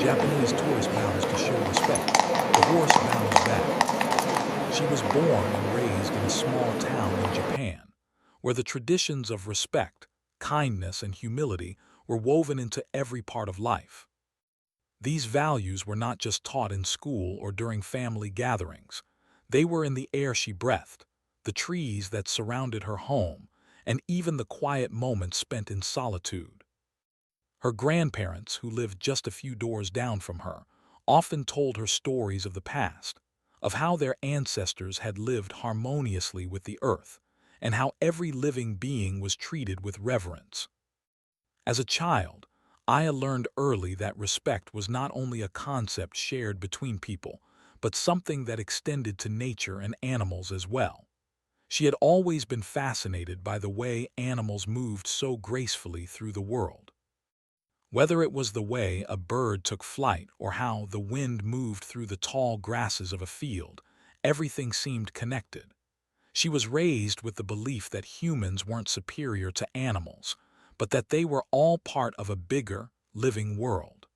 Japanese tourist bows to show respect. The horse bows back. She was born and raised in a small town in Japan, where the traditions of respect, kindness, and humility were woven into every part of life. These values were not just taught in school or during family gatherings. They were in the air she breathed, the trees that surrounded her home, and even the quiet moments spent in solitude. Her grandparents, who lived just a few doors down from her, often told her stories of the past, of how their ancestors had lived harmoniously with the earth, and how every living being was treated with reverence. As a child, Aya learned early that respect was not only a concept shared between people, but something that extended to nature and animals as well. She had always been fascinated by the way animals moved so gracefully through the world. Whether it was the way a bird took flight or how the wind moved through the tall grasses of a field, everything seemed connected. She was raised with the belief that humans weren't superior to animals, but that they were all part of a bigger, living world.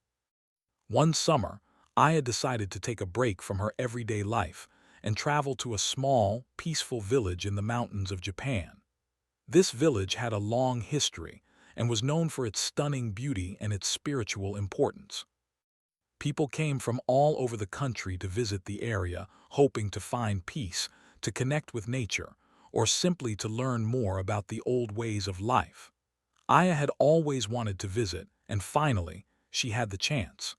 One summer, Aya decided to take a break from her everyday life and travel to a small, peaceful village in the mountains of Japan. This village had a long history and was known for its stunning beauty and its spiritual importance. People came from all over the country to visit the area, hoping to find peace, to connect with nature, or simply to learn more about the old ways of life. Aya had always wanted to visit, and finally, she had the chance.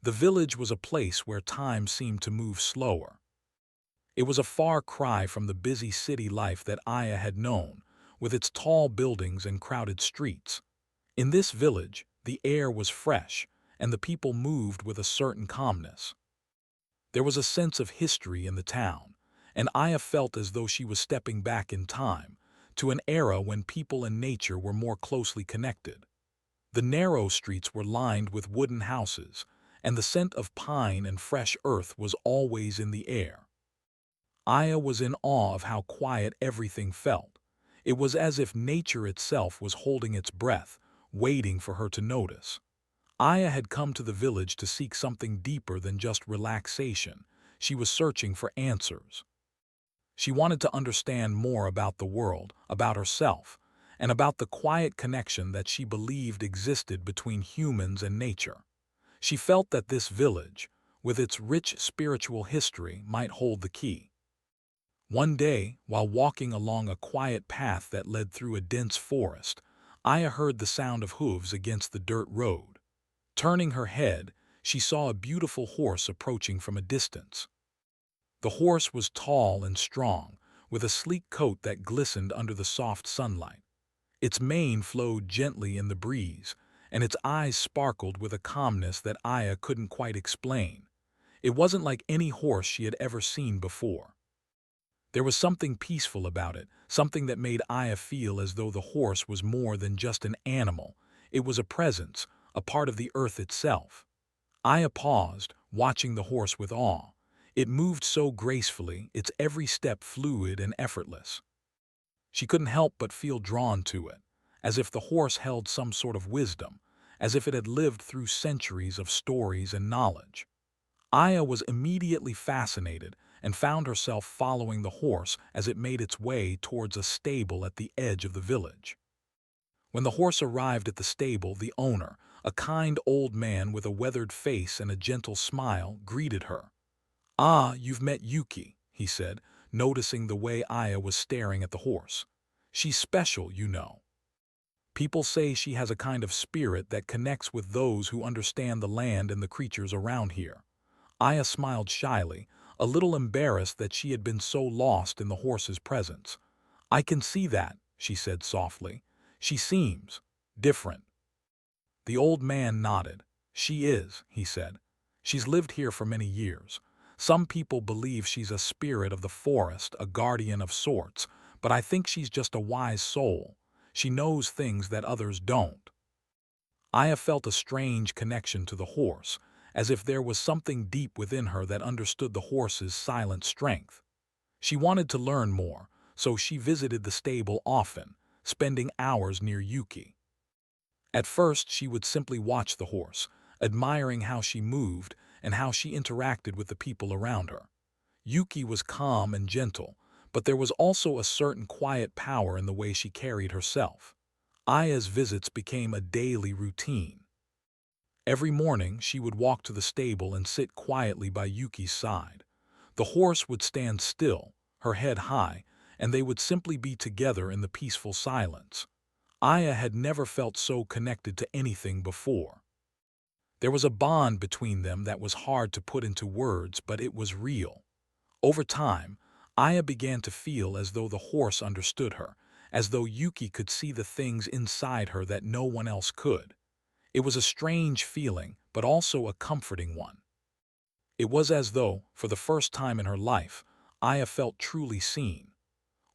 The village was a place where time seemed to move slower. It was a far cry from the busy city life that Aya had known, with its tall buildings and crowded streets. In this village, the air was fresh, and the people moved with a certain calmness. There was a sense of history in the town, and Aya felt as though she was stepping back in time, to an era when people and nature were more closely connected. The narrow streets were lined with wooden houses, and the scent of pine and fresh earth was always in the air. Aya was in awe of how quiet everything felt. It was as if nature itself was holding its breath, waiting for her to notice. Aya had come to the village to seek something deeper than just relaxation. She was searching for answers. She wanted to understand more about the world, about herself, and about the quiet connection that she believed existed between humans and nature. She felt that this village, with its rich spiritual history, might hold the key. One day, while walking along a quiet path that led through a dense forest, Aya heard the sound of hooves against the dirt road. Turning her head, she saw a beautiful horse approaching from a distance. The horse was tall and strong, with a sleek coat that glistened under the soft sunlight. Its mane flowed gently in the breeze, and its eyes sparkled with a calmness that Aya couldn't quite explain. It wasn't like any horse she had ever seen before. There was something peaceful about it, something that made Aya feel as though the horse was more than just an animal. It was a presence, a part of the earth itself. Aya paused, watching the horse with awe. It moved so gracefully, its every step fluid and effortless. She couldn't help but feel drawn to it, as if the horse held some sort of wisdom, as if it had lived through centuries of stories and knowledge. Aya was immediately fascinated and found herself following the horse as it made its way towards a stable at the edge of the village. When the horse arrived at the stable, the owner, a kind old man with a weathered face and a gentle smile, greeted her. "Ah, you've met Yuki," he said, noticing the way Aya was staring at the horse. "She's special, you know. People say she has a kind of spirit that connects with those who understand the land and the creatures around here." Aya smiled shyly, a little embarrassed that she had been so lost in the horse's presence. "I can see that," she said softly. "She seems different." The old man nodded. "She is," he said. "She's lived here for many years. Some people believe she's a spirit of the forest, a guardian of sorts, but I think she's just a wise soul. She knows things that others don't." Aya felt a strange connection to the horse, as if there was something deep within her that understood the horse's silent strength. She wanted to learn more, so she visited the stable often, spending hours near Yuki. At first, she would simply watch the horse, admiring how she moved and how she interacted with the people around her. Yuki was calm and gentle, but there was also a certain quiet power in the way she carried herself. Aya's visits became a daily routine. Every morning, she would walk to the stable and sit quietly by Yuki's side. The horse would stand still, her head high, and they would simply be together in the peaceful silence. Aya had never felt so connected to anything before. There was a bond between them that was hard to put into words, but it was real. Over time, Aya began to feel as though the horse understood her, as though Yuki could see the things inside her that no one else could. It was a strange feeling, but also a comforting one. It was as though, for the first time in her life, Aya felt truly seen.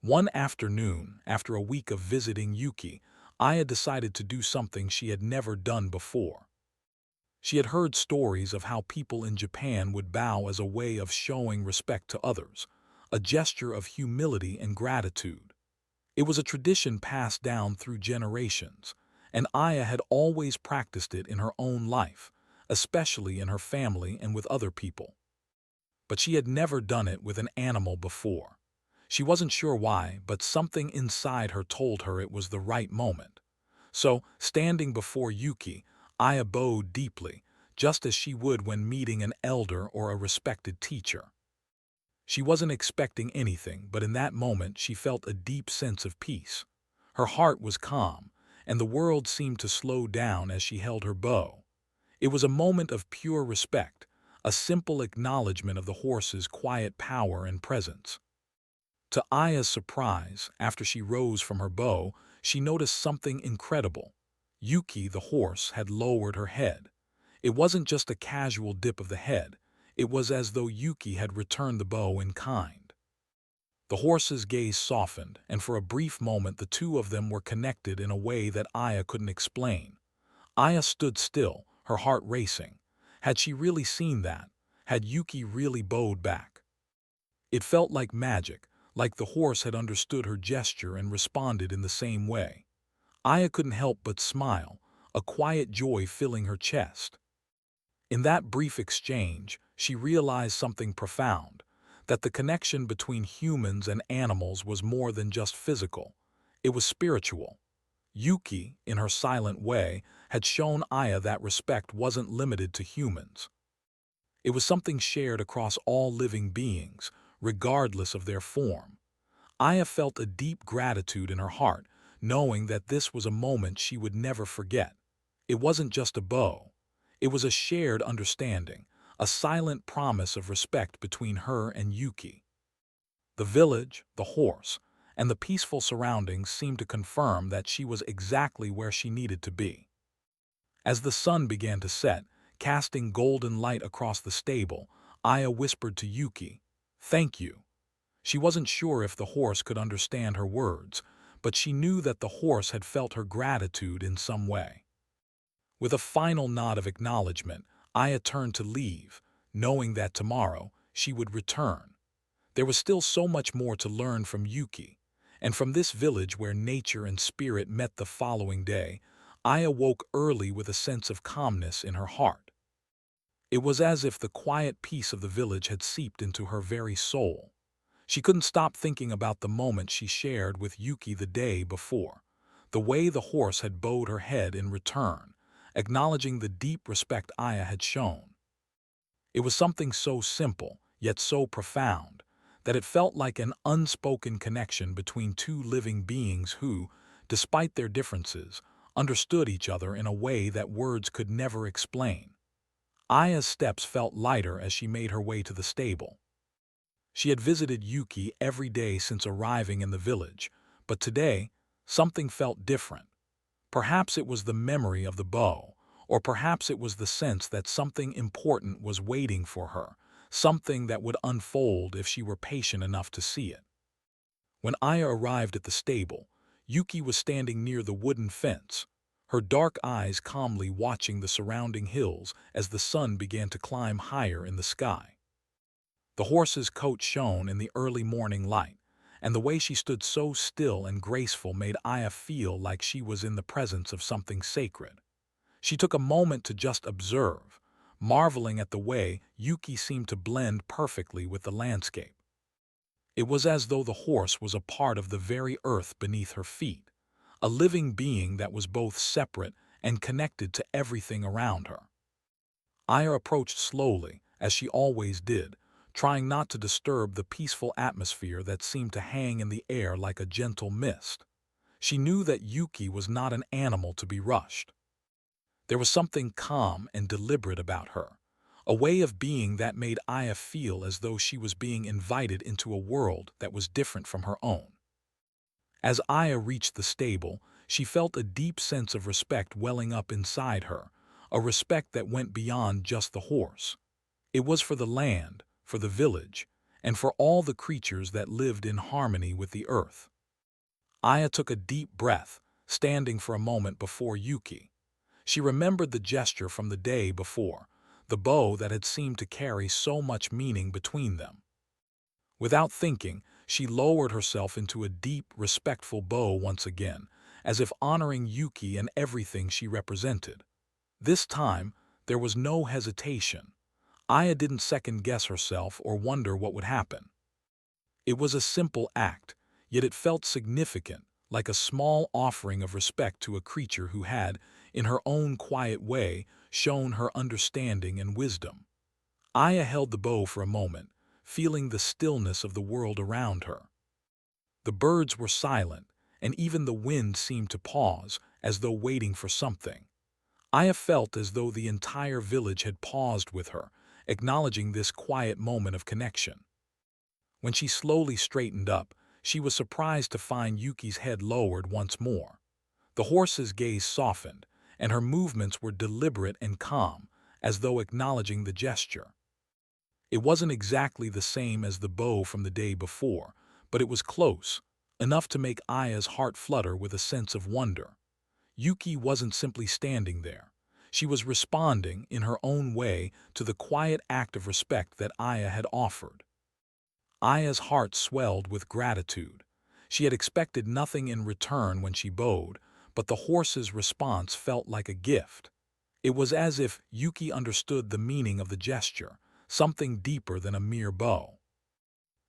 One afternoon, after a week of visiting Yuki, Aya decided to do something she had never done before. She had heard stories of how people in Japan would bow as a way of showing respect to others, a gesture of humility and gratitude. It was a tradition passed down through generations, and Aya had always practiced it in her own life, especially in her family and with other people. But she had never done it with an animal before. She wasn't sure why, but something inside her told her it was the right moment. So, standing before Yuki, Aya bowed deeply, just as she would when meeting an elder or a respected teacher. She wasn't expecting anything, but in that moment she felt a deep sense of peace. Her heart was calm, and the world seemed to slow down as she held her bow. It was a moment of pure respect, a simple acknowledgement of the horse's quiet power and presence. To Aya's surprise, after she rose from her bow, she noticed something incredible. Yuki, the horse, had lowered her head. It wasn't just a casual dip of the head. It was as though Yuki had returned the bow in kind. The horse's gaze softened, and for a brief moment the two of them were connected in a way that Aya couldn't explain. Aya stood still, her heart racing. Had she really seen that? Had Yuki really bowed back? It felt like magic, like the horse had understood her gesture and responded in the same way. Aya couldn't help but smile, a quiet joy filling her chest. In that brief exchange, she realized something profound, that the connection between humans and animals was more than just physical. It was spiritual. Yuki, in her silent way, had shown Aya that respect wasn't limited to humans. It was something shared across all living beings, regardless of their form. Aya felt a deep gratitude in her heart, knowing that this was a moment she would never forget. It wasn't just a bow. It was a shared understanding, a silent promise of respect between her and Yuki. The village, the horse, and the peaceful surroundings seemed to confirm that she was exactly where she needed to be. As the sun began to set, casting golden light across the stable, Aya whispered to Yuki, "Thank you." She wasn't sure if the horse could understand her words, but she knew that the horse had felt her gratitude in some way. With a final nod of acknowledgement, Aya turned to leave, knowing that tomorrow she would return. There was still so much more to learn from Yuki, and from this village where nature and spirit met the following day, Aya woke early with a sense of calmness in her heart. It was as if the quiet peace of the village had seeped into her very soul. She couldn't stop thinking about the moment she shared with Yuki the day before, the way the horse had bowed her head in return, acknowledging the deep respect Aya had shown. It was something so simple, yet so profound, that it felt like an unspoken connection between two living beings who, despite their differences, understood each other in a way that words could never explain. Aya's steps felt lighter as she made her way to the stable. She had visited Yuki every day since arriving in the village, but today, something felt different. Perhaps it was the memory of the bow, or perhaps it was the sense that something important was waiting for her, something that would unfold if she were patient enough to see it. When Aya arrived at the stable, Yuki was standing near the wooden fence, her dark eyes calmly watching the surrounding hills as the sun began to climb higher in the sky. The horse's coat shone in the early morning light, and the way she stood so still and graceful made Aya feel like she was in the presence of something sacred. She took a moment to just observe, marveling at the way Yuki seemed to blend perfectly with the landscape. It was as though the horse was a part of the very earth beneath her feet, a living being that was both separate and connected to everything around her. Aya approached slowly, as she always did, trying not to disturb the peaceful atmosphere that seemed to hang in the air like a gentle mist. She knew that Yuki was not an animal to be rushed. There was something calm and deliberate about her, a way of being that made Aya feel as though she was being invited into a world that was different from her own. As Aya reached the stable, she felt a deep sense of respect welling up inside her, a respect that went beyond just the horse. It was for the land, for the village, and for all the creatures that lived in harmony with the earth. Aya took a deep breath, standing for a moment before Yuki. She remembered the gesture from the day before, the bow that had seemed to carry so much meaning between them. Without thinking, she lowered herself into a deep, respectful bow once again, as if honoring Yuki and everything she represented. This time, there was no hesitation. Aya didn't second-guess herself or wonder what would happen. It was a simple act, yet it felt significant, like a small offering of respect to a creature who had, in her own quiet way, shown her understanding and wisdom. Aya held the bow for a moment, feeling the stillness of the world around her. The birds were silent, and even the wind seemed to pause, as though waiting for something. Aya felt as though the entire village had paused with her, acknowledging this quiet moment of connection. When she slowly straightened up, she was surprised to find Yuki's head lowered once more. The horse's gaze softened, and her movements were deliberate and calm, as though acknowledging the gesture. It wasn't exactly the same as the bow from the day before, but it was close, enough to make Aya's heart flutter with a sense of wonder. Yuki wasn't simply standing there. She was responding, in her own way, to the quiet act of respect that Aya had offered. Aya's heart swelled with gratitude. She had expected nothing in return when she bowed, but the horse's response felt like a gift. It was as if Yuki understood the meaning of the gesture, something deeper than a mere bow.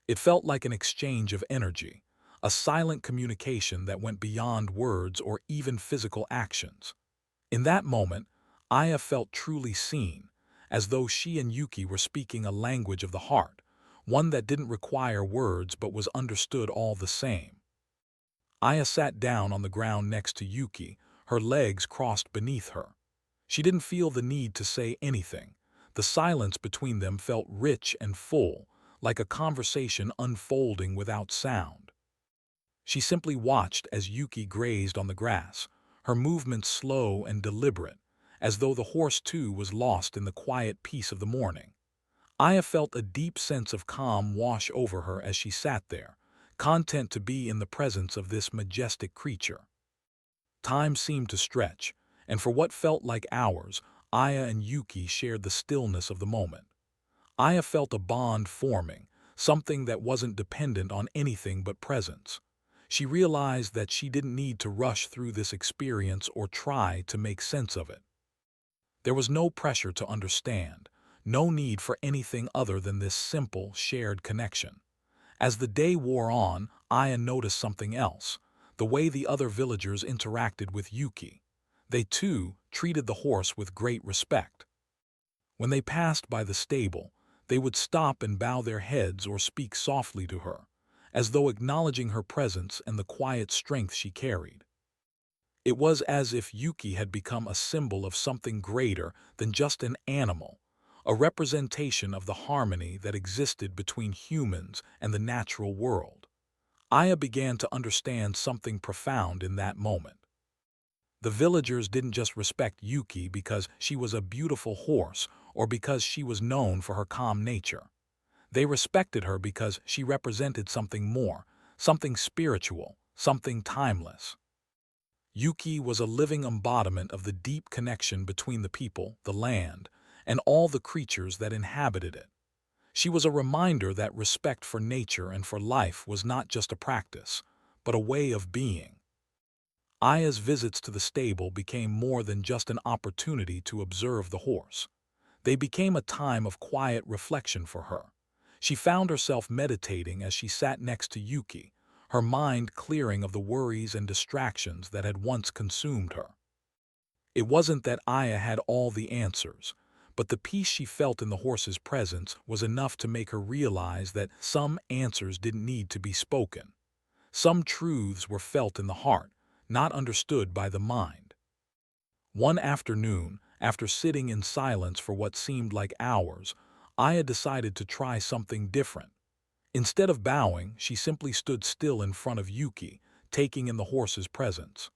It felt like an exchange of energy, a silent communication that went beyond words or even physical actions. In that moment, Aya felt truly seen, as though she and Yuki were speaking a language of the heart, one that didn't require words but was understood all the same. Aya sat down on the ground next to Yuki, her legs crossed beneath her. She didn't feel the need to say anything. The silence between them felt rich and full, like a conversation unfolding without sound. She simply watched as Yuki grazed on the grass, her movements slow and deliberate, as though the horse too was lost in the quiet peace of the morning. Aya felt a deep sense of calm wash over her as she sat there, content to be in the presence of this majestic creature. Time seemed to stretch, and for what felt like hours, Aya and Yuki shared the stillness of the moment. Aya felt a bond forming, something that wasn't dependent on anything but presence. She realized that she didn't need to rush through this experience or try to make sense of it. There was no pressure to understand, no need for anything other than this simple, shared connection. As the day wore on, Aya noticed something else, the way the other villagers interacted with Yuki. They too treated the horse with great respect. When they passed by the stable, they would stop and bow their heads or speak softly to her, as though acknowledging her presence and the quiet strength she carried. It was as if Yuki had become a symbol of something greater than just an animal, a representation of the harmony that existed between humans and the natural world. Aya began to understand something profound in that moment. The villagers didn't just respect Yuki because she was a beautiful horse or because she was known for her calm nature. They respected her because she represented something more, something spiritual, something timeless. Yuki was a living embodiment of the deep connection between the people, the land, and all the creatures that inhabited it. She was a reminder that respect for nature and for life was not just a practice, but a way of being. Aya's visits to the stable became more than just an opportunity to observe the horse. They became a time of quiet reflection for her. She found herself meditating as she sat next to Yuki, her mind clearing of the worries and distractions that had once consumed her. It wasn't that Aya had all the answers, but the peace she felt in the horse's presence was enough to make her realize that some answers didn't need to be spoken. Some truths were felt in the heart, not understood by the mind. One afternoon, after sitting in silence for what seemed like hours, Aya decided to try something different. Instead of bowing, she simply stood still in front of Yuki, taking in the horse's presence.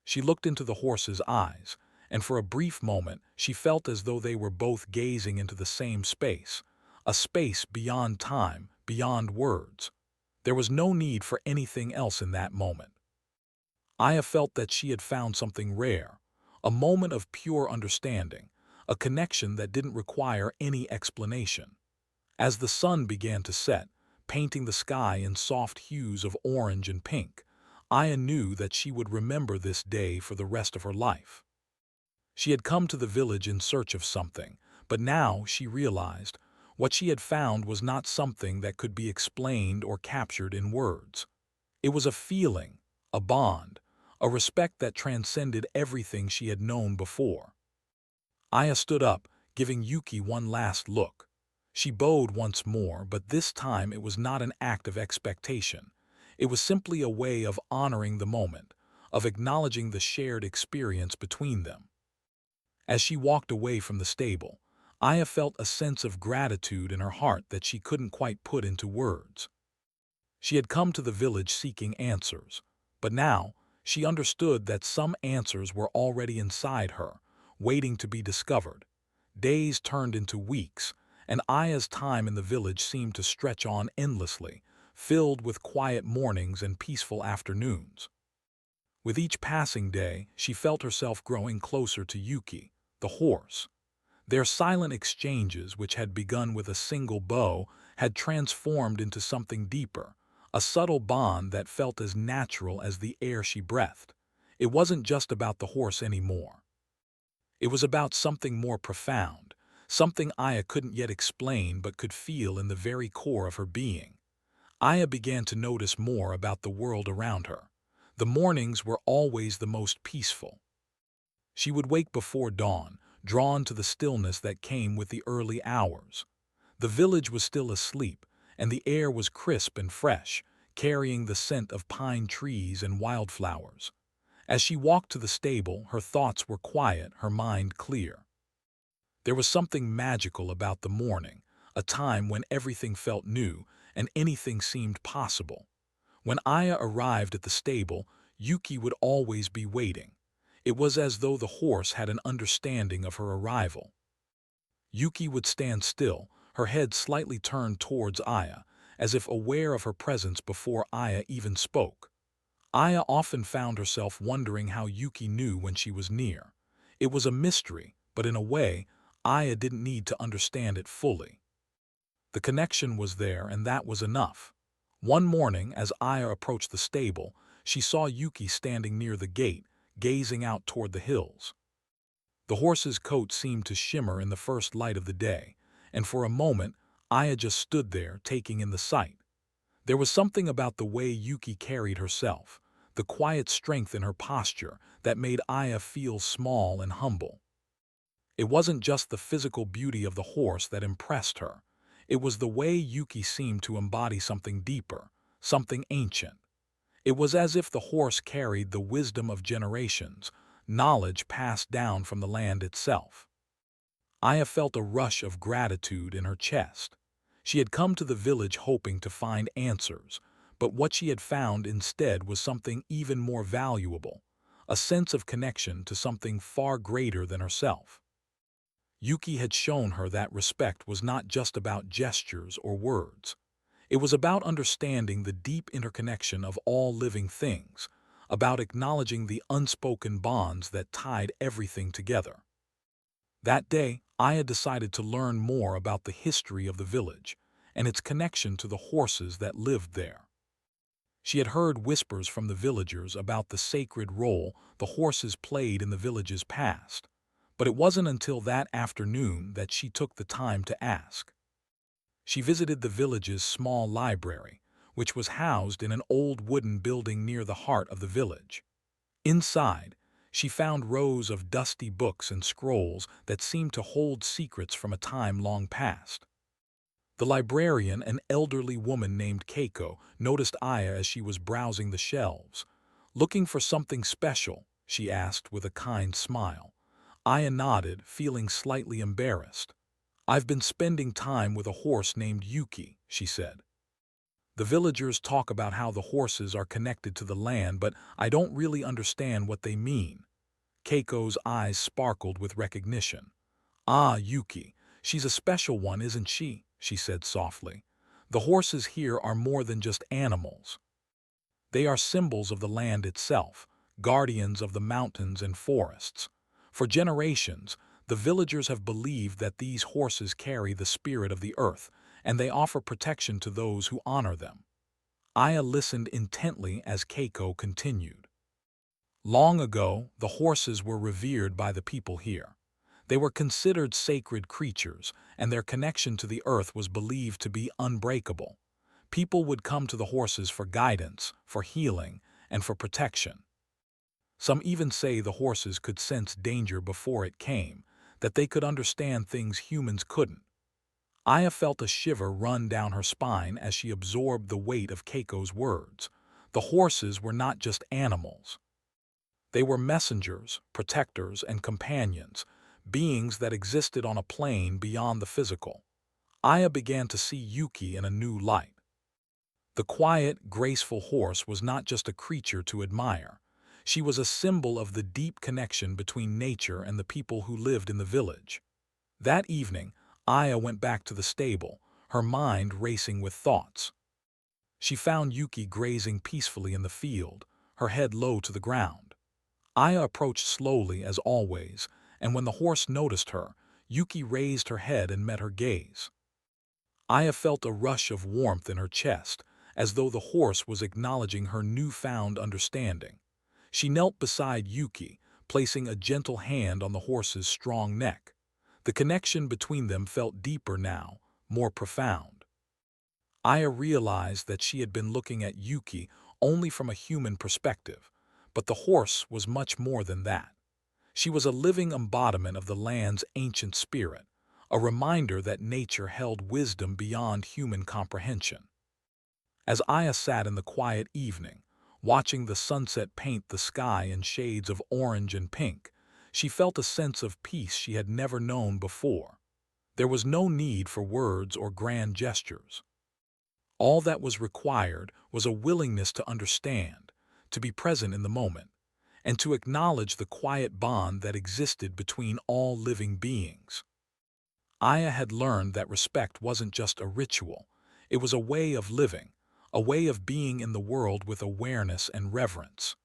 She looked into the horse's eyes, and for a brief moment she felt as though they were both gazing into the same space, a space beyond time, beyond words. There was no need for anything else in that moment. Aya felt that she had found something rare, a moment of pure understanding, a connection that didn't require any explanation. As the sun began to set, painting the sky in soft hues of orange and pink, Aya knew that she would remember this day for the rest of her life. She had come to the village in search of something, but now she realized what she had found was not something that could be explained or captured in words. It was a feeling, a bond, a respect that transcended everything she had known before. Aya stood up, giving Yuki one last look. She bowed once more, but this time it was not an act of expectation. It was simply a way of honoring the moment, of acknowledging the shared experience between them. As she walked away from the stable, Aya felt a sense of gratitude in her heart that she couldn't quite put into words. She had come to the village seeking answers, but now she understood that some answers were already inside her, waiting to be discovered. Days turned into weeks, and Aya's time in the village seemed to stretch on endlessly, filled with quiet mornings and peaceful afternoons. With each passing day, she felt herself growing closer to Yuki, the horse. Their silent exchanges, which had begun with a single bow, had transformed into something deeper, a subtle bond that felt as natural as the air she breathed. It wasn't just about the horse anymore. It was about something more profound, something Aya couldn't yet explain but could feel in the very core of her being. Aya began to notice more about the world around her. The mornings were always the most peaceful. She would wake before dawn, drawn to the stillness that came with the early hours. The village was still asleep, and the air was crisp and fresh, carrying the scent of pine trees and wildflowers. As she walked to the stable, her thoughts were quiet, her mind clear. There was something magical about the morning, a time when everything felt new and anything seemed possible. When Aya arrived at the stable, Yuki would always be waiting. It was as though the horse had an understanding of her arrival. Yuki would stand still, her head slightly turned towards Aya, as if aware of her presence before Aya even spoke. Aya often found herself wondering how Yuki knew when she was near. It was a mystery, but in a way, Aya didn't need to understand it fully. The connection was there, and that was enough. One morning, as Aya approached the stable, she saw Yuki standing near the gate, gazing out toward the hills. The horse's coat seemed to shimmer in the first light of the day, and for a moment, Aya just stood there, taking in the sight. There was something about the way Yuki carried herself, the quiet strength in her posture, that made Aya feel small and humble. It wasn't just the physical beauty of the horse that impressed her. It was the way Yuki seemed to embody something deeper, something ancient. It was as if the horse carried the wisdom of generations, knowledge passed down from the land itself. Aya felt a rush of gratitude in her chest. She had come to the village hoping to find answers, but what she had found instead was something even more valuable, a sense of connection to something far greater than herself. Yuki had shown her that respect was not just about gestures or words. It was about understanding the deep interconnection of all living things, about acknowledging the unspoken bonds that tied everything together. That day, Aya decided to learn more about the history of the village and its connection to the horses that lived there. She had heard whispers from the villagers about the sacred role the horses played in the village's past, but it wasn't until that afternoon that she took the time to ask. She visited the village's small library, which was housed in an old wooden building near the heart of the village. Inside, she found rows of dusty books and scrolls that seemed to hold secrets from a time long past. The librarian, an elderly woman named Keiko, noticed Aya as she was browsing the shelves. "Looking for something special?" she asked with a kind smile. Aya nodded, feeling slightly embarrassed. "I've been spending time with a horse named Yuki," she said. "The villagers talk about how the horses are connected to the land, but I don't really understand what they mean." Keiko's eyes sparkled with recognition. "Ah, Yuki. She's a special one, isn't she?" she said softly. "The horses here are more than just animals. They are symbols of the land itself, guardians of the mountains and forests. For generations, the villagers have believed that these horses carry the spirit of the earth, and they offer protection to those who honor them." Aya listened intently as Keiko continued. "Long ago, the horses were revered by the people here. They were considered sacred creatures, and their connection to the earth was believed to be unbreakable. People would come to the horses for guidance, for healing, and for protection. Some even say the horses could sense danger before it came, that they could understand things humans couldn't." Aya felt a shiver run down her spine as she absorbed the weight of Keiko's words. The horses were not just animals. They were messengers, protectors, and companions, beings that existed on a plane beyond the physical. Aya began to see Yuki in a new light. The quiet, graceful horse was not just a creature to admire. She was a symbol of the deep connection between nature and the people who lived in the village. That evening, Aya went back to the stable, her mind racing with thoughts. She found Yuki grazing peacefully in the field, her head low to the ground. Aya approached slowly as always, and when the horse noticed her, Yuki raised her head and met her gaze. Aya felt a rush of warmth in her chest, as though the horse was acknowledging her newfound understanding. She knelt beside Yuki, placing a gentle hand on the horse's strong neck. The connection between them felt deeper now, more profound. Aya realized that she had been looking at Yuki only from a human perspective, but the horse was much more than that. She was a living embodiment of the land's ancient spirit, a reminder that nature held wisdom beyond human comprehension. As Aya sat in the quiet evening, watching the sunset paint the sky in shades of orange and pink, she felt a sense of peace she had never known before. There was no need for words or grand gestures. All that was required was a willingness to understand, to be present in the moment, and to acknowledge the quiet bond that existed between all living beings. Aya had learned that respect wasn't just a ritual, it was a way of living, a way of being in the world with awareness and reverence.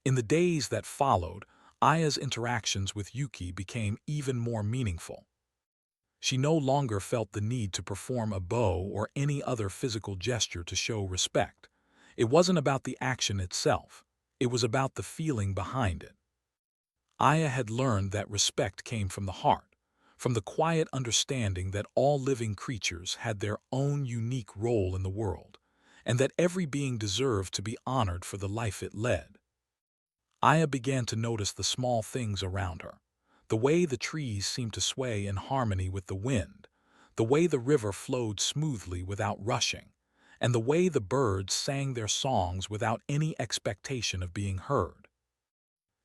In the days that followed, Aya's interactions with Yuki became even more meaningful. She no longer felt the need to perform a bow or any other physical gesture to show respect. It wasn't about the action itself, it was about the feeling behind it. Aya had learned that respect came from the heart, from the quiet understanding that all living creatures had their own unique role in the world, and that every being deserved to be honored for the life it led. Aya began to notice the small things around her, the way the trees seemed to sway in harmony with the wind, the way the river flowed smoothly without rushing, and the way the birds sang their songs without any expectation of being heard.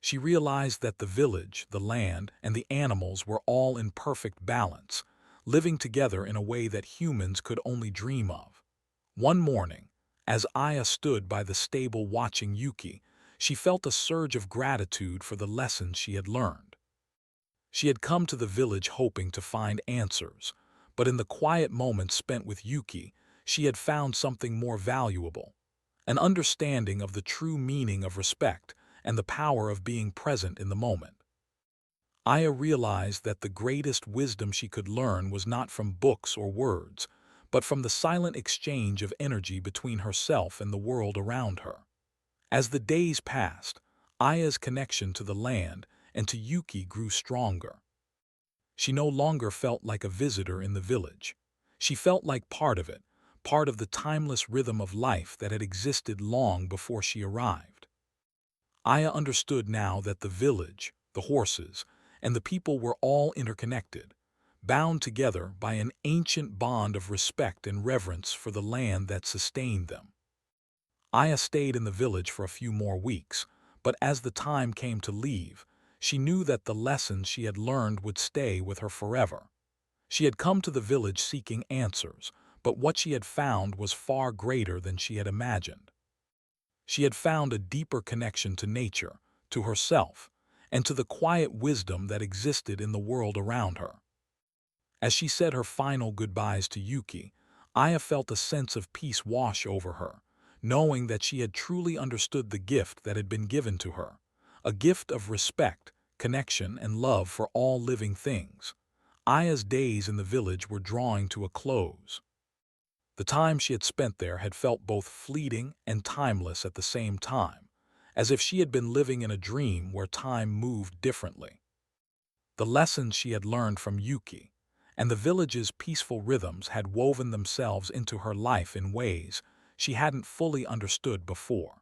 She realized that the village, the land, and the animals were all in perfect balance, living together in a way that humans could only dream of. One morning, as Aya stood by the stable watching Yuki, she felt a surge of gratitude for the lessons she had learned. She had come to the village hoping to find answers, but in the quiet moments spent with Yuki, she had found something more valuable, an understanding of the true meaning of respect and the power of being present in the moment. Aya realized that the greatest wisdom she could learn was not from books or words, but from the silent exchange of energy between herself and the world around her. As the days passed, Aya's connection to the land and to Yuki grew stronger. She no longer felt like a visitor in the village. She felt like part of it, part of the timeless rhythm of life that had existed long before she arrived. Aya understood now that the village, the horses, and the people were all interconnected, bound together by an ancient bond of respect and reverence for the land that sustained them. Aya stayed in the village for a few more weeks, but as the time came to leave, she knew that the lessons she had learned would stay with her forever. She had come to the village seeking answers, but what she had found was far greater than she had imagined. She had found a deeper connection to nature, to herself, and to the quiet wisdom that existed in the world around her. As she said her final goodbyes to Yuki, Aya felt a sense of peace wash over her, knowing that she had truly understood the gift that had been given to her, a gift of respect, connection, and love for all living things. Aya's days in the village were drawing to a close. The time she had spent there had felt both fleeting and timeless at the same time, as if she had been living in a dream where time moved differently. The lessons she had learned from Yuki and the village's peaceful rhythms had woven themselves into her life in ways she hadn't fully understood before.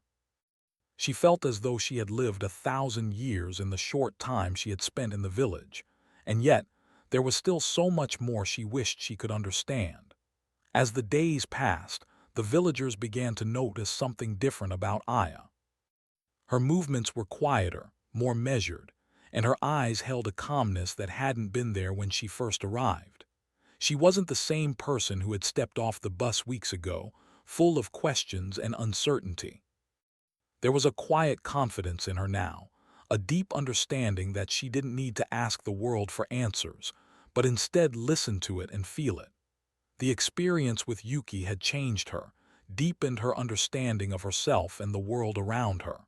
She felt as though she had lived 1,000 years in the short time she had spent in the village, and yet there was still so much more she wished she could understand. As the days passed, the villagers began to notice something different about Aya. Her movements were quieter, more measured, and her eyes held a calmness that hadn't been there when she first arrived. She wasn't the same person who had stepped off the bus weeks ago, full of questions and uncertainty. There was a quiet confidence in her now, a deep understanding that she didn't need to ask the world for answers, but instead listen to it and feel it. The experience with Yuki had changed her, deepened her understanding of herself and the world around her.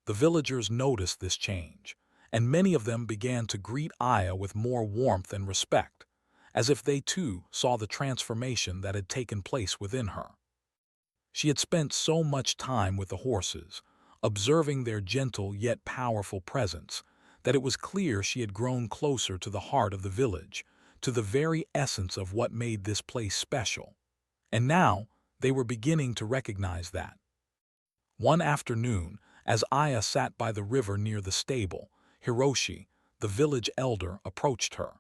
The villagers noticed this change, and many of them began to greet Aya with more warmth and respect, as if they too saw the transformation that had taken place within her. She had spent so much time with the horses, observing their gentle yet powerful presence, that it was clear she had grown closer to the heart of the village, to the very essence of what made this place special. And now they were beginning to recognize that. One afternoon, as Aya sat by the river near the stable, Hiroshi, the village elder, approached her.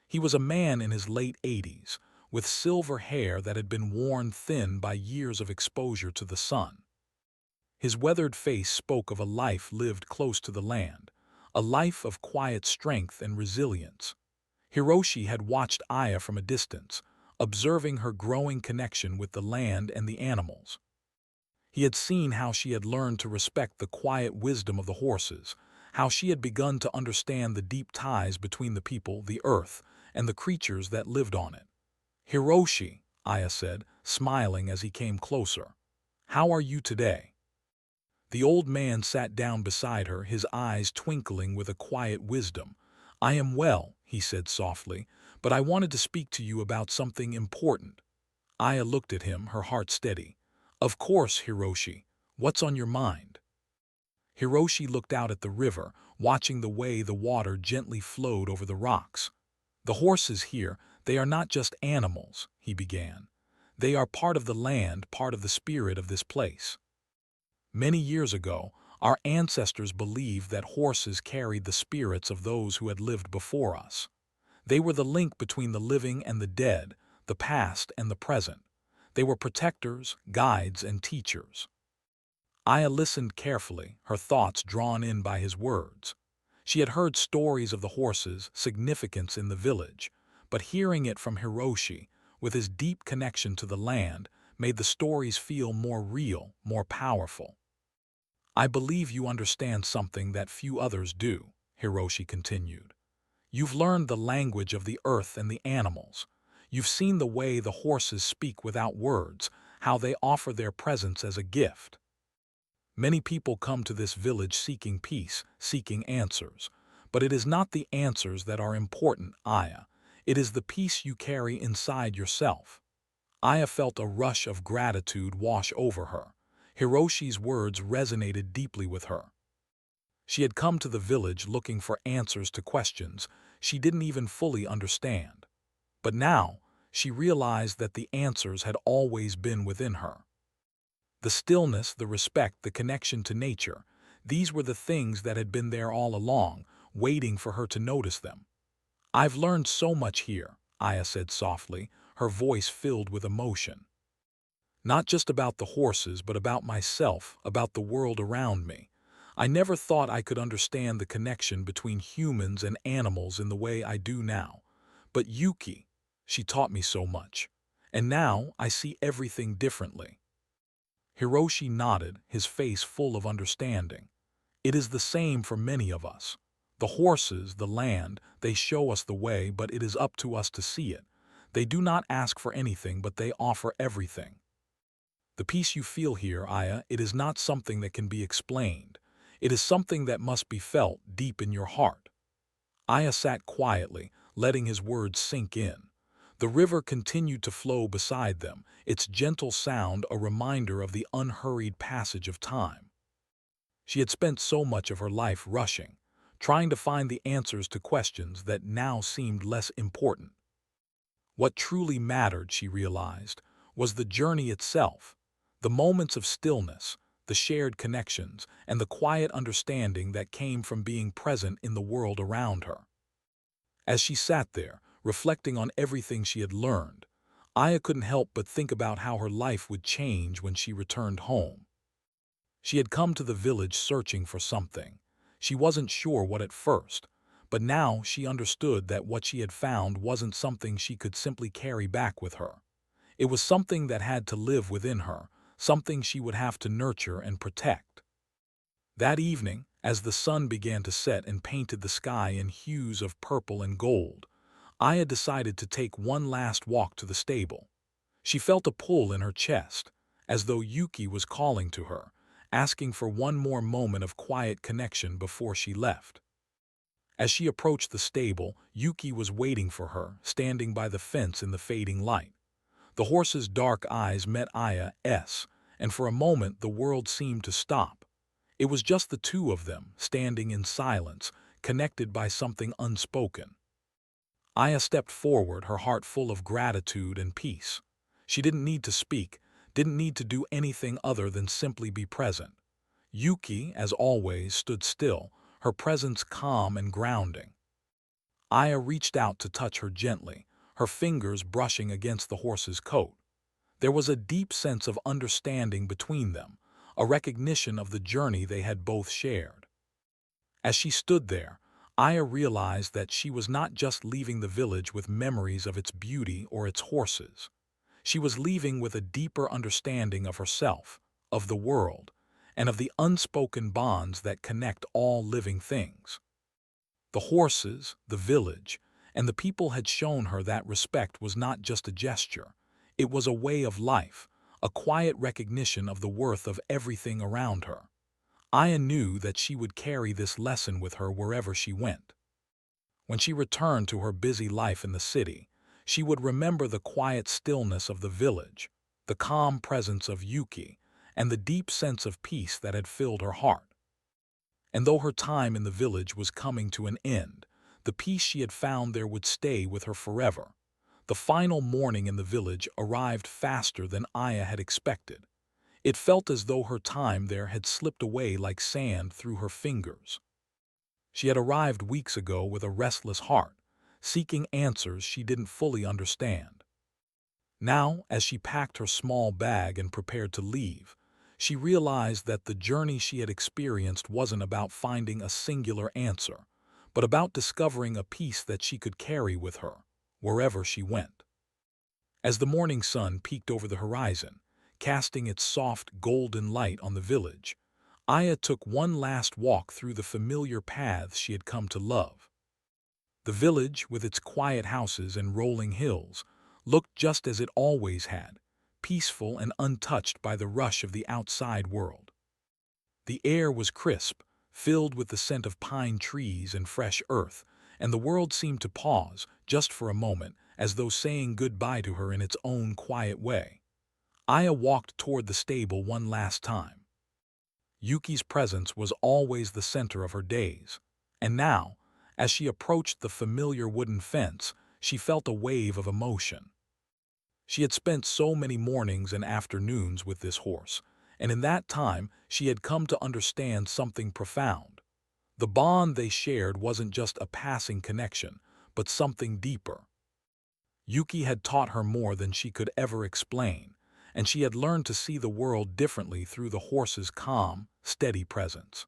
He was a man in his late 80s, with silver hair that had been worn thin by years of exposure to the sun. His weathered face spoke of a life lived close to the land, a life of quiet strength and resilience. Hiroshi had watched Aya from a distance, observing her growing connection with the land and the animals. He had seen how she had learned to respect the quiet wisdom of the horses, how she had begun to understand the deep ties between the people, the earth, and the creatures that lived on it. "Hiroshi," Aya said, smiling as he came closer, "how are you today?" The old man sat down beside her, his eyes twinkling with a quiet wisdom. "I am well," he said softly, "but I wanted to speak to you about something important." Aya looked at him, her heart steady. "Of course, Hiroshi. What's on your mind?" Hiroshi looked out at the river, watching the way the water gently flowed over the rocks. "The horses here, they are not just animals," he began. "They are part of the land, part of the spirit of this place. Many years ago, our ancestors believed that horses carried the spirits of those who had lived before us. They were the link between the living and the dead, the past and the present. They were protectors, guides, and teachers." Aya listened carefully, her thoughts drawn in by his words. She had heard stories of the horses' significance in the village, but hearing it from Hiroshi, with his deep connection to the land, made the stories feel more real, more powerful. "I believe you understand something that few others do," Hiroshi continued. "You've learned the language of the earth and the animals. You've seen the way the horses speak without words, how they offer their presence as a gift. Many people come to this village seeking peace, seeking answers. But it is not the answers that are important, Aya. It is the peace you carry inside yourself. Aya felt a rush of gratitude wash over her. Hiroshi's words resonated deeply with her. She had come to the village looking for answers to questions she didn't even fully understand. But now, she realized that the answers had always been within her. The stillness, the respect, the connection to nature, these were the things that had been there all along, waiting for her to notice them. "I've learned so much here," Aya said softly, her voice filled with emotion. "Not just about the horses, but about myself, about the world around me. I never thought I could understand the connection between humans and animals in the way I do now. But Yuki, she taught me so much. And now I see everything differently." Hiroshi nodded, his face full of understanding. "It is the same for many of us. The horses, the land, they show us the way, but it is up to us to see it. They do not ask for anything, but they offer everything. The peace you feel here, Aya, it is not something that can be explained. It is something that must be felt deep in your heart." Aya sat quietly, letting his words sink in. The river continued to flow beside them, its gentle sound a reminder of the unhurried passage of time. She had spent so much of her life rushing, trying to find the answers to questions that now seemed less important. What truly mattered, she realized, was the journey itself, the moments of stillness, the shared connections, and the quiet understanding that came from being present in the world around her. As she sat there, reflecting on everything she had learned, Aya couldn't help but think about how her life would change when she returned home. She had come to the village searching for something. She wasn't sure what at first, but now she understood that what she had found wasn't something she could simply carry back with her. It was something that had to live within her, something she would have to nurture and protect. That evening, as the sun began to set and painted the sky in hues of purple and gold, Aya decided to take one last walk to the stable. She felt a pull in her chest, as though Yuki was calling to her, asking for one more moment of quiet connection before she left. As she approached the stable, Yuki was waiting for her, standing by the fence in the fading light. The horse's dark eyes met Aya's, and for a moment the world seemed to stop. It was just the two of them, standing in silence, connected by something unspoken. Aya stepped forward, her heart full of gratitude and peace. She didn't need to speak, didn't need to do anything other than simply be present. Yuki, as always, stood still, her presence calm and grounding. Aya reached out to touch her gently, her fingers brushing against the horse's coat. There was a deep sense of understanding between them, a recognition of the journey they had both shared. As she stood there, Aya realized that she was not just leaving the village with memories of its beauty or its horses. She was leaving with a deeper understanding of herself, of the world, and of the unspoken bonds that connect all living things. The horses, the village, and the people had shown her that respect was not just a gesture. It was a way of life, a quiet recognition of the worth of everything around her. Aya knew that she would carry this lesson with her wherever she went. When she returned to her busy life in the city, she would remember the quiet stillness of the village, the calm presence of Yuki, and the deep sense of peace that had filled her heart. And though her time in the village was coming to an end, the peace she had found there would stay with her forever. The final morning in the village arrived faster than Aya had expected. It felt as though her time there had slipped away like sand through her fingers. She had arrived weeks ago with a restless heart, seeking answers she didn't fully understand. Now, as she packed her small bag and prepared to leave, she realized that the journey she had experienced wasn't about finding a singular answer, but about discovering a peace that she could carry with her, wherever she went. As the morning sun peeked over the horizon, casting its soft, golden light on the village, Aya took one last walk through the familiar paths she had come to love. The village, with its quiet houses and rolling hills, looked just as it always had, peaceful and untouched by the rush of the outside world. The air was crisp, filled with the scent of pine trees and fresh earth, and the world seemed to pause, just for a moment, as though saying goodbye to her in its own quiet way. Aya walked toward the stable one last time. Yuki's presence was always the center of her days, and now, as she approached the familiar wooden fence, she felt a wave of emotion. She had spent so many mornings and afternoons with this horse, and in that time she had come to understand something profound. The bond they shared wasn't just a passing connection, but something deeper. Yuki had taught her more than she could ever explain, and she had learned to see the world differently through the horse's calm, steady presence.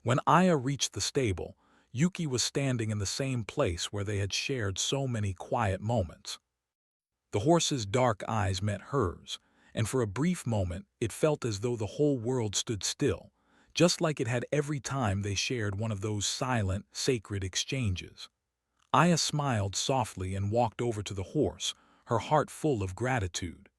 When Aya reached the stable, Yuki was standing in the same place where they had shared so many quiet moments. The horse's dark eyes met hers, and for a brief moment it felt as though the whole world stood still, just like it had every time they shared one of those silent, sacred exchanges. Aya smiled softly and walked over to the horse, her heart full of gratitude.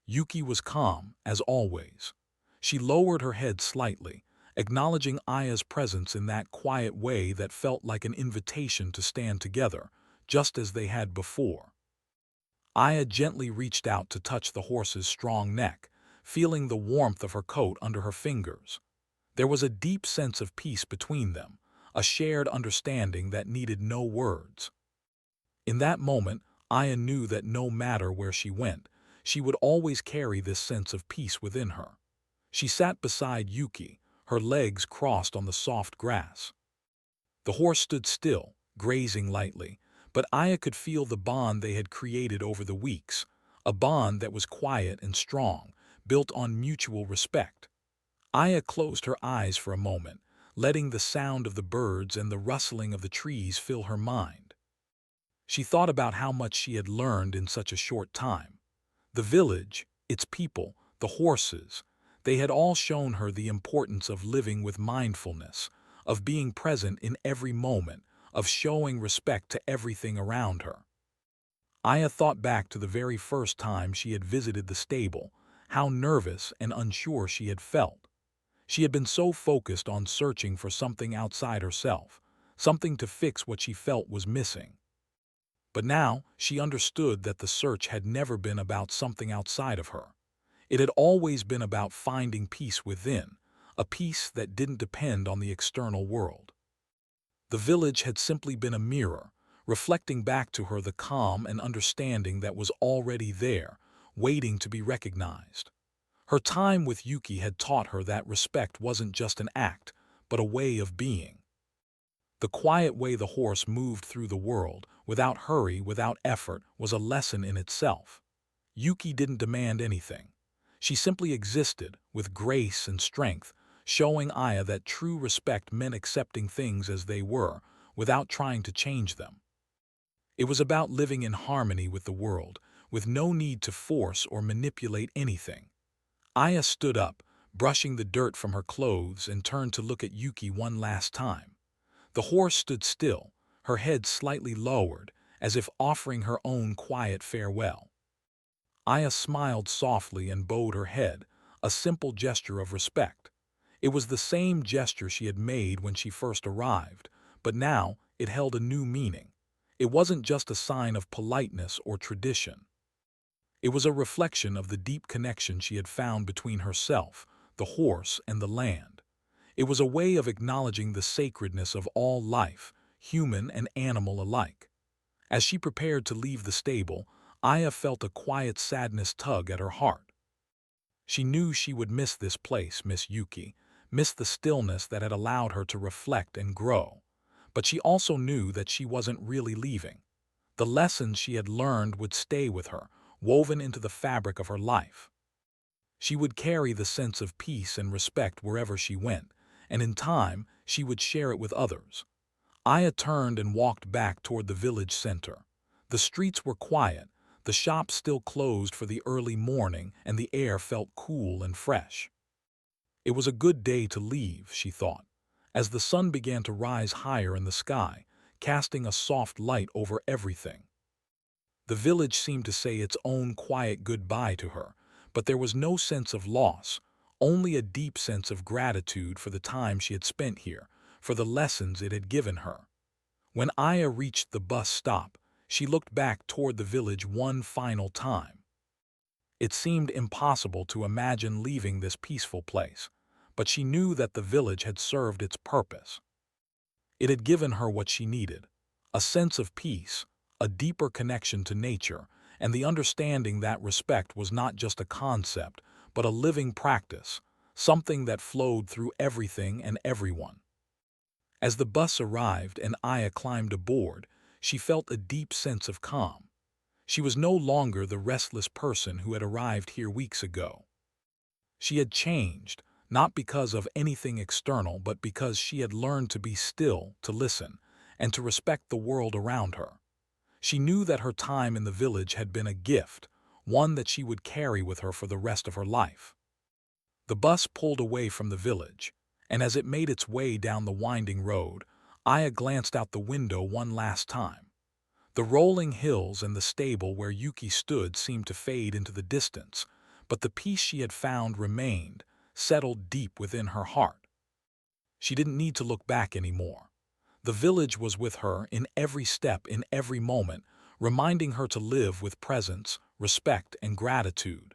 Yuki was calm, as always. She lowered her head slightly, acknowledging Aya's presence in that quiet way that felt like an invitation to stand together, just as they had before. Aya gently reached out to touch the horse's strong neck, feeling the warmth of her coat under her fingers. There was a deep sense of peace between them, a shared understanding that needed no words. In that moment, Aya knew that no matter where she went, she would always carry this sense of peace within her. She sat beside Yuki, her legs crossed on the soft grass. The horse stood still, grazing lightly, but Aya could feel the bond they had created over the weeks, a bond that was quiet and strong, built on mutual respect. Aya closed her eyes for a moment, letting the sound of the birds and the rustling of the trees fill her mind. She thought about how much she had learned in such a short time. The village, its people, the horses, they had all shown her the importance of living with mindfulness, of being present in every moment, of showing respect to everything around her. Aya thought back to the very first time she had visited the stable, how nervous and unsure she had felt. She had been so focused on searching for something outside herself, something to fix what she felt was missing. But now she understood that the search had never been about something outside of her. It had always been about finding peace within, a peace that didn't depend on the external world. The village had simply been a mirror, reflecting back to her the calm and understanding that was already there, waiting to be recognized. Her time with Yuki had taught her that respect wasn't just an act, but a way of being. The quiet way the horse moved through the world, without hurry, without effort, was a lesson in itself. Yuki didn't demand anything. She simply existed, with grace and strength, showing Aya that true respect meant accepting things as they were, without trying to change them. It was about living in harmony with the world, with no need to force or manipulate anything. Aya stood up, brushing the dirt from her clothes, and turned to look at Yuki one last time. The horse stood still, her head slightly lowered, as if offering her own quiet farewell. Aya smiled softly and bowed her head, a simple gesture of respect. It was the same gesture she had made when she first arrived, but now it held a new meaning. It wasn't just a sign of politeness or tradition. It was a reflection of the deep connection she had found between herself, the horse, and the land. It was a way of acknowledging the sacredness of all life, human and animal alike. As she prepared to leave the stable, Aya felt a quiet sadness tug at her heart. She knew she would miss this place, miss Yuki, miss the stillness that had allowed her to reflect and grow. But she also knew that she wasn't really leaving. The lessons she had learned would stay with her, woven into the fabric of her life. She would carry the sense of peace and respect wherever she went, and in time she would share it with others. Aya turned and walked back toward the village center. The streets were quiet, the shops still closed for the early morning, and the air felt cool and fresh. It was a good day to leave, she thought, as the sun began to rise higher in the sky, casting a soft light over everything. The village seemed to say its own quiet goodbye to her, but there was no sense of loss, only a deep sense of gratitude for the time she had spent here, for the lessons it had given her. When Aya reached the bus stop, she looked back toward the village one final time. It seemed impossible to imagine leaving this peaceful place, but she knew that the village had served its purpose. It had given her what she needed: a sense of peace, a deeper connection to nature, and the understanding that respect was not just a concept, but a living practice, something that flowed through everything and everyone. As the bus arrived and Aya climbed aboard, she felt a deep sense of calm. She was no longer the restless person who had arrived here weeks ago. She had changed, not because of anything external, but because she had learned to be still, to listen, and to respect the world around her. She knew that her time in the village had been a gift, one that she would carry with her for the rest of her life. The bus pulled away from the village, and as it made its way down the winding road, Aya glanced out the window one last time. The rolling hills and the stable where Yuki stood seemed to fade into the distance, but the peace she had found remained, settled deep within her heart. She didn't need to look back anymore. The village was with her in every step, in every moment, reminding her to live with presence, respect, and gratitude.